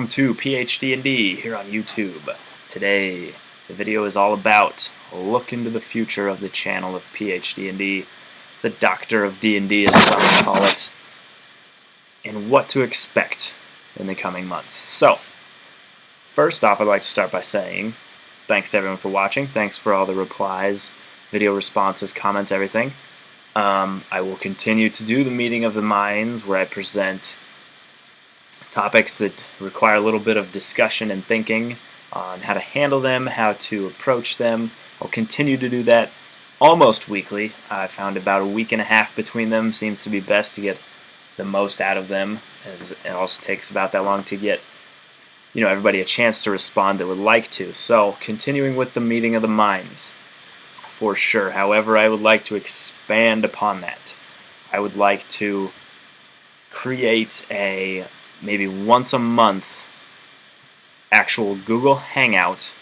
welcome to PhD&D here on YouTube. Today, the video is all about look into the future of the channel of PhD&D, the Doctor of D&D as some call it, and what to expect in the coming months. So, first off, I'd like to start by saying thanks to everyone for watching. Thanks for all the replies, video responses, comments, everything. I will continue to do the Meeting of the Minds where I present topics that require a little bit of discussion and thinking on how to handle them, how to approach them. I'll continue to do that almost weekly. I found about a week and a half between them seems to be best to get the most out of them, as it also takes about that long to get everybody a chance to respond that would like to. So continuing with the Meeting of the Minds for sure. However, I would like to expand upon that. I would like to create a maybe once a month actual Google Hangout,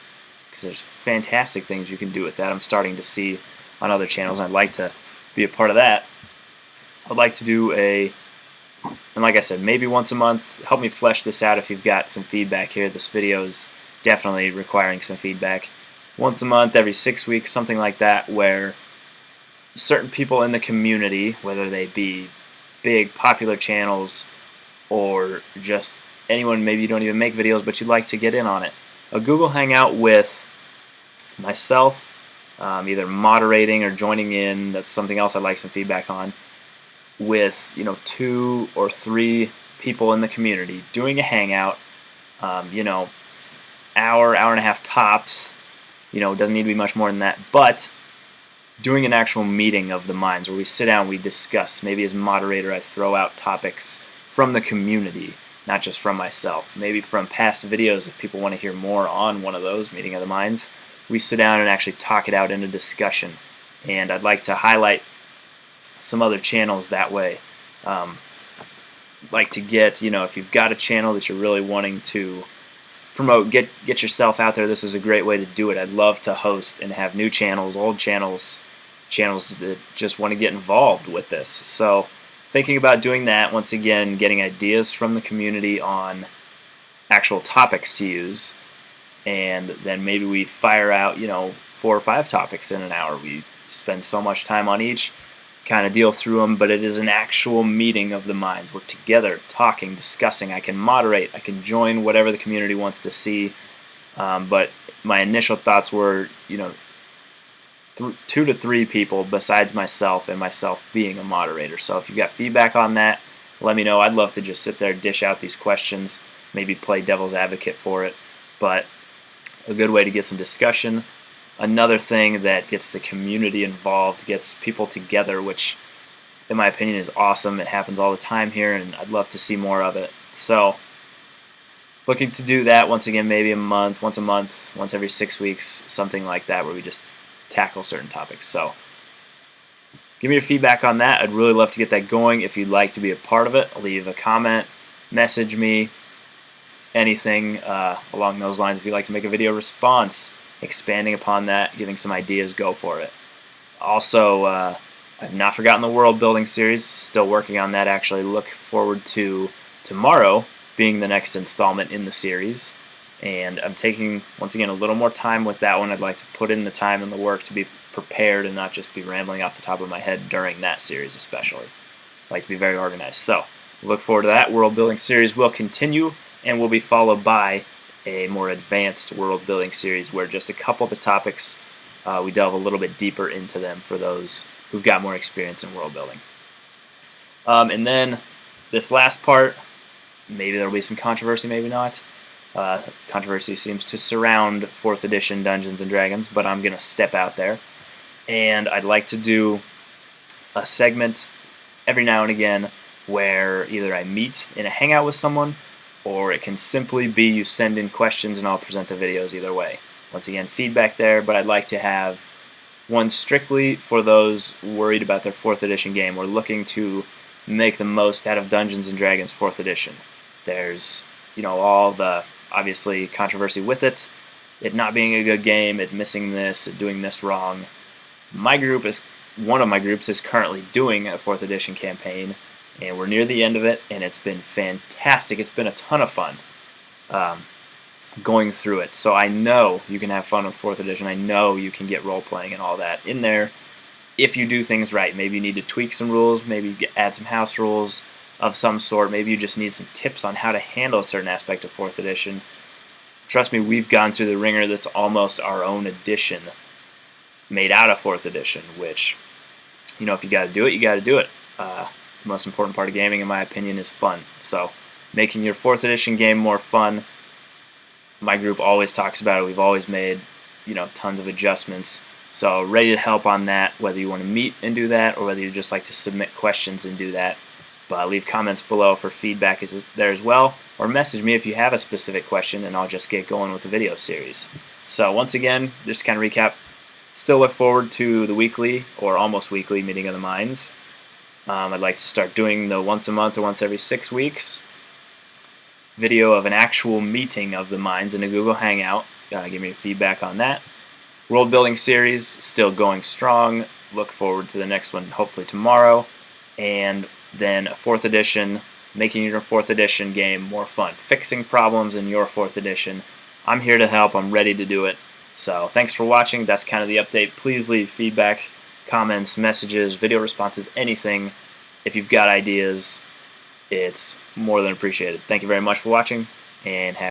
because there's fantastic things you can do with that. I'm starting to see on other channels, and I'd like to be a part of that. I'd like to do and like I said, maybe once a month. Help me flesh this out if you've got some feedback here. This video is definitely requiring some feedback. Once a month, every 6 weeks, something like that, where certain people in the community, whether they be big popular channels or just anyone, maybe you don't even make videos but you'd like to get in on it. A Google Hangout with myself, either moderating or joining in, that's something else I'd like some feedback on, with 2 or 3 people in the community doing a hangout, hour and a half tops. It doesn't need to be much more than that, but doing an actual meeting of the minds where we sit down, we discuss. Maybe as moderator I throw out topics from the community, not just from myself. Maybe from past videos if people want to hear more on one of those, Meeting of the Minds. We sit down and actually talk it out in a discussion. And I'd like to highlight some other channels that way. Like to get, if you've got a channel that you're really wanting to promote, get yourself out there, this is a great way to do it. I'd love to host and have new channels, old channels that just want to get involved with this. So thinking about doing that, once again, getting ideas from the community on actual topics to use, and then maybe we fire out 4 or 5 topics in an hour. We spend so much time on each, kind of deal through them, but it is an actual meeting of the minds. We're together, talking, discussing. I can moderate, I can join whatever the community wants to see, but my initial thoughts were 2 to 3 people besides myself, and myself being a moderator. So if you've got feedback on that, let me know. I'd love to just sit there, dish out these questions, maybe play devil's advocate for it, but a good way to get some discussion. Another thing that gets the community involved, gets people together, which in my opinion is awesome. It happens all the time here, and I'd love to see more of it. So looking to do that once again, maybe once a month, once every 6 weeks, something like that, where we just tackle certain topics. So give me your feedback on that. I'd really love to get that going. If you'd like to be a part of it, leave a comment, message me, anything along those lines. If you'd like to make a video response, expanding upon that, giving some ideas, go for it. Also, I've not forgotten the world building series. Still working on that, actually. Look forward to tomorrow being the next installment in the series. And I'm taking, once again, a little more time with that one. I'd like to put in the time and the work to be prepared and not just be rambling off the top of my head during that series especially. I'd like to be very organized. So look forward to that. World building series will continue and will be followed by a more advanced world building series where just a couple of the topics we delve a little bit deeper into them for those who've got more experience in world building. And then this last part, maybe there will be some controversy, maybe not. Controversy seems to surround 4th edition Dungeons & Dragons, but I'm going to step out there. And I'd like to do a segment every now and again where either I meet in a hangout with someone, or it can simply be you send in questions and I'll present the videos either way. Once again, feedback there, but I'd like to have one strictly for those worried about their 4th edition game. We're looking to make the most out of Dungeons & Dragons 4th edition. There's, all the obviously controversy with it not being a good game, it missing this, it doing this wrong. One of my groups is currently doing a 4th edition campaign, and we're near the end of it, and it's been fantastic. It's been a ton of fun. going through it. So I know you can have fun with 4th edition. I know you can get role playing and all that in there if you do things right. Maybe you need to tweak some rules, maybe add some house rules of some sort. Maybe you just need some tips on how to handle a certain aspect of 4th edition. Trust me, we've gone through the ringer. That's almost our own edition made out of 4th edition, which, if you got to do it, you got to do it. The most important part of gaming, in my opinion, is fun. So making your 4th edition game more fun, my group always talks about it. We've always made, tons of adjustments. So ready to help on that, whether you want to meet and do that or whether you just like to submit questions and do that. But leave comments below for feedback there as well, or message me if you have a specific question and I'll just get going with the video series. So once again, just to kind of recap, still look forward to the weekly or almost weekly meeting of the minds. I'd like to start doing the once a month or once every 6 weeks video of an actual meeting of the minds in a Google Hangout. Give me feedback on that. World building series still going strong. Look forward to the next one hopefully tomorrow. And then a 4th edition, making your 4th edition game more fun. Fixing problems in your 4th edition. I'm here to help. I'm ready to do it. So thanks for watching. That's kind of the update. Please leave feedback, comments, messages, video responses, anything. If you've got ideas, it's more than appreciated. Thank you very much for watching, and have